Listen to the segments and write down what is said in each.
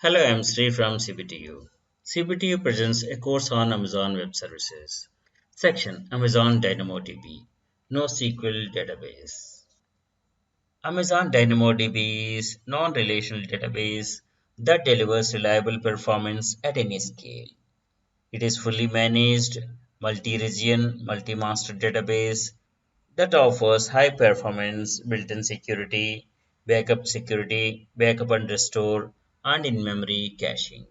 Hello, I'm Sri from CBTU. CBTU presents a course on Amazon Web Services. Section Amazon Dynamo DB NoSQL Database. Amazon Dynamo DB is non-relational database that delivers reliable performance at any scale. It is fully managed, multi-region, multi-master database that offers high performance, built-in security, backup and restore, and in-memory caching.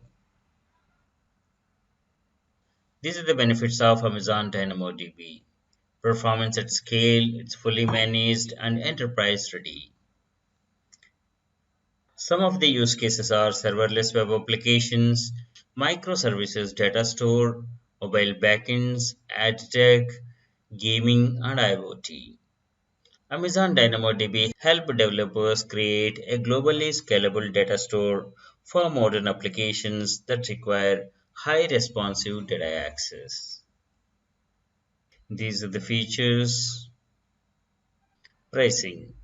These are the benefits of Amazon DynamoDB. Performance at scale, it's fully managed and enterprise ready. Some of the use cases are serverless web applications, microservices data store, mobile backends, ad tech, gaming, and IoT. Amazon DynamoDB help developers create a globally scalable data store for modern applications that require high responsive data access. These are the features. Pricing.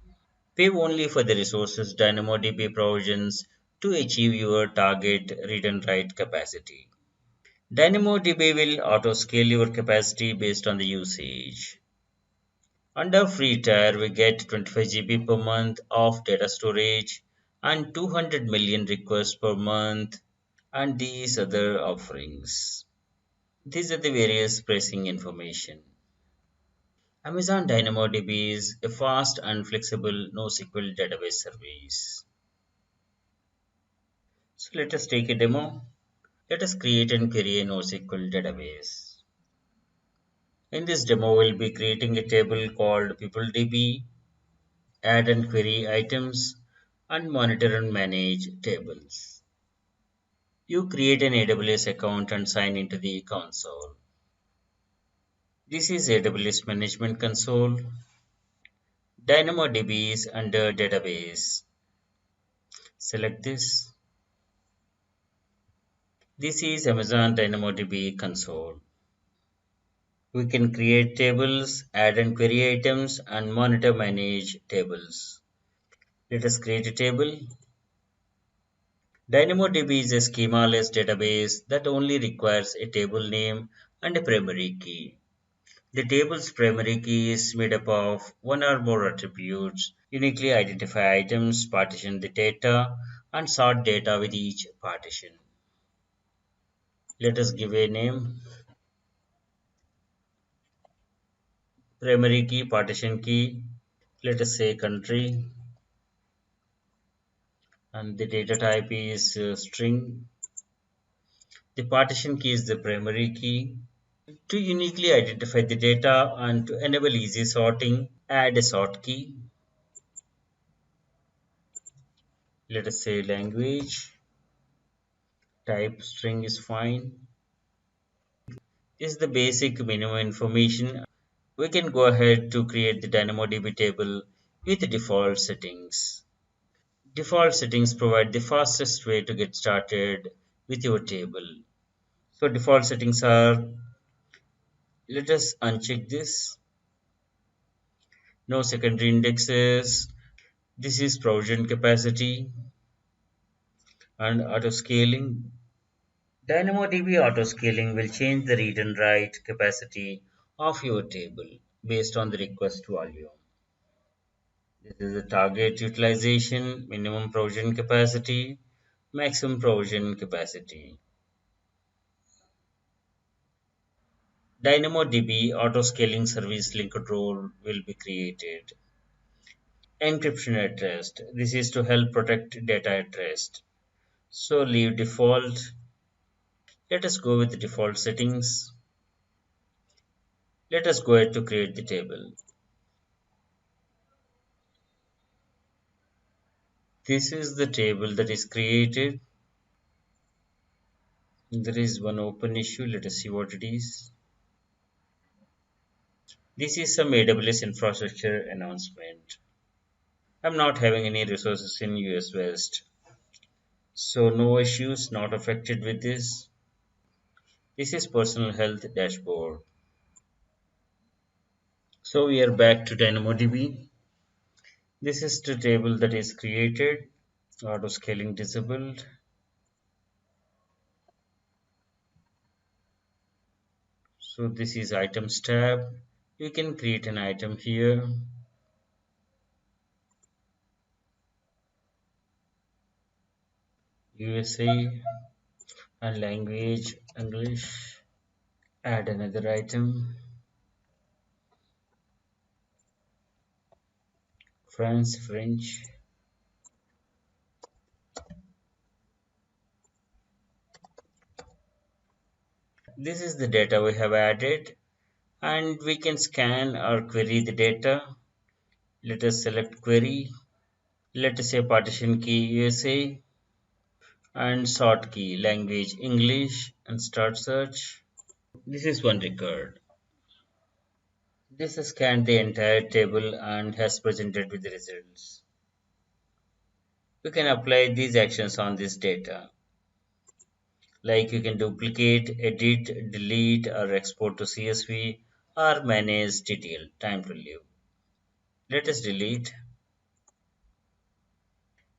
Pay only for the resources DynamoDB provisions to achieve your target read and write capacity. DynamoDB will auto-scale your capacity based on the usage. Under free tier, we get 25 GB per month of data storage and 200 million requests per month and these other offerings. These are the various pricing information. Amazon DynamoDB is a fast and flexible NoSQL database service. So let us take a demo. Let us create and query a NoSQL database. In this demo, we'll be creating a table called PeopleDB, add and query items, and monitor and manage tables. You create an AWS account and sign into the console. This is AWS Management Console. DynamoDB is under Database. Select this. This is Amazon DynamoDB console. We can create tables, add and query items, and monitor manage tables. Let us create a table. DynamoDB is a schema-less database that only requires a table name and a primary key. The table's primary key is made up of one or more attributes, uniquely identify items, partition the data, and sort data with each partition. Let us give a name. Primary key, partition key, let us say country, and the data type is string. The partition key is the primary key. To uniquely identify the data and to enable easy sorting, add a sort key. Let us say language, type string is fine. This is the basic minimum information. We can go ahead to create the DynamoDB table with the default settings. Default settings provide the fastest way to get started with your table. So default settings are, let us uncheck this. No secondary indexes. This is provision capacity and auto scaling. DynamoDB auto scaling will change the read and write capacity of your table based on the request volume. This is the target utilization, minimum provision capacity, maximum provision capacity. DynamoDB auto-scaling service linked role will be created. Encryption at rest. This is to help protect data at rest. So leave default. Let us go with the default settings. Let us go ahead to create the table. This is the table that is created. There is one open issue. Let us see what it is. This is some AWS infrastructure announcement. I'm not having any resources in US West. So no issues, not affected with this. This is personal health dashboard. So we are back to DynamoDB. This is the table that is created, auto scaling disabled. So this is items tab. You can create an item here. USA and language English. Add another item. France French. This is the data we have added, and we can scan or query the data. Let us select query. Let us say partition key USA and sort key language English and start search. This is one record. This has scanned the entire table and has presented with the results. We can apply these actions on this data. Like you can duplicate, edit, delete, or export to CSV, or manage detail. Time to live. Let us delete.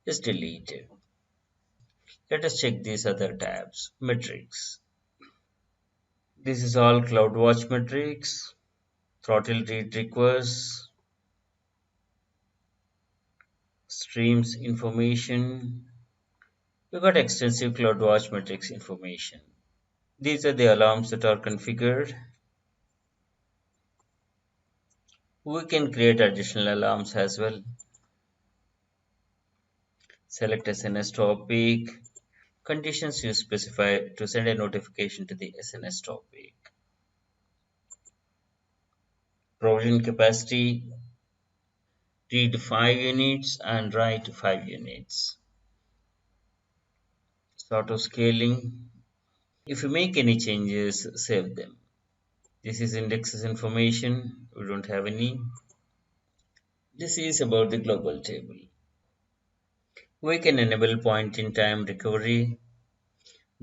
Is deleted. Let us check these other tabs. Metrics. This is all CloudWatch metrics. Throttle read requests. Streams information. We got extensive CloudWatch metrics information. These are the alarms that are configured. We can create additional alarms as well. Select SNS topic. Conditions you specify to send a notification to the SNS topic. Provision capacity. Read 5 units and write 5 units. Auto scaling. If you make any changes, save them. This is indexes information. We don't have any. This is about the global table. We can enable point in time recovery.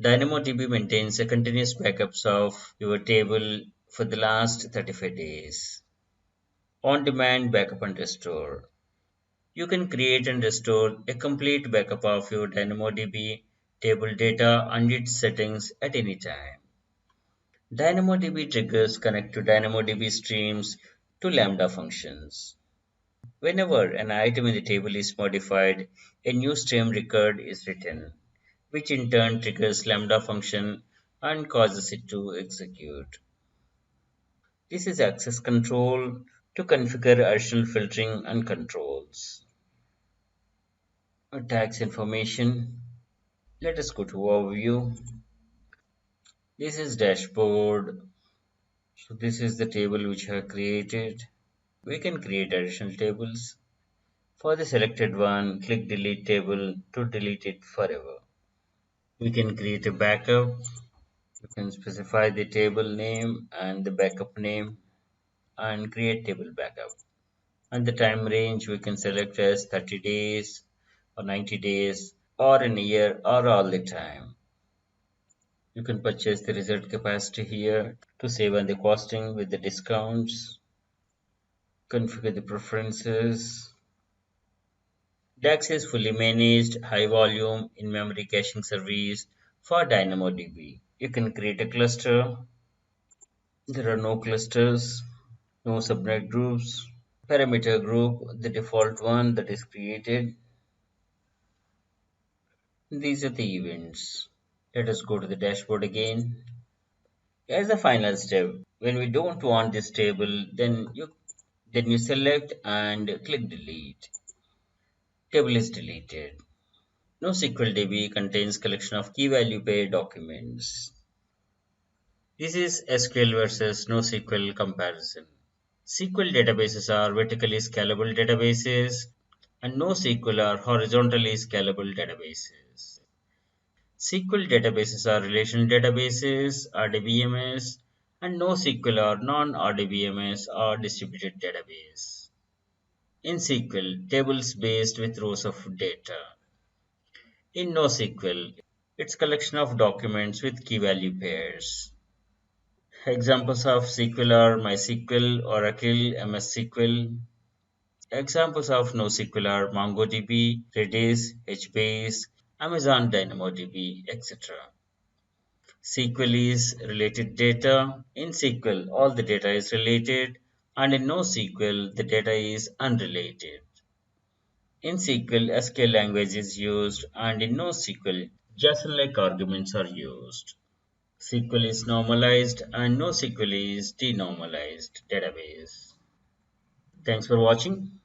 DynamoDB maintains a continuous backups of your table for the last 35 days. On-demand backup and restore. You can create and restore a complete backup of your DynamoDB table data and its settings at any time. DynamoDB triggers connect to DynamoDB streams to Lambda functions. Whenever an item in the table is modified, a new stream record is written, which in turn triggers Lambda function and causes it to execute. This is access control to configure additional filtering and controls. Tax information. Let us go to overview. This is dashboard. So this is the table which I have created. We can create additional tables. For the selected one, click delete table to delete it forever. We can create a backup. You can specify the table name and the backup name and create table backup. And the time range we can select as 30 days or 90 days or in a year or all the time. You can purchase the result capacity here to save on the costing with the discounts. Configure the preferences. DAX is fully managed, high volume, in-memory caching service for DynamoDB. You can create a cluster. There are no clusters, no subnet groups. Parameter group, the default one that is created. These are the events. Let us go to the dashboard again. As a final step, when we don't want this table, then you select and click delete. Table is deleted. NoSQL DB contains collection of key value pair documents. This is SQL versus NoSQL comparison. SQL databases are vertically scalable databases and NoSQL are horizontally scalable databases. SQL databases are relational databases, RDBMS, and NoSQL are non-RDBMS or distributed database. In SQL, tables based with rows of data. In NoSQL, it's collection of documents with key value pairs. Examples of SQL are MySQL, Oracle, MS SQL. Examples of NoSQL are MongoDB, Redis, HBase, Amazon DynamoDB, etc. SQL is related data. In SQL, all the data is related, and in NoSQL, the data is unrelated. In SQL, SQL language is used, and in NoSQL, JSON-like arguments are used. SQL is normalized, and NoSQL is denormalized database. Thanks for watching.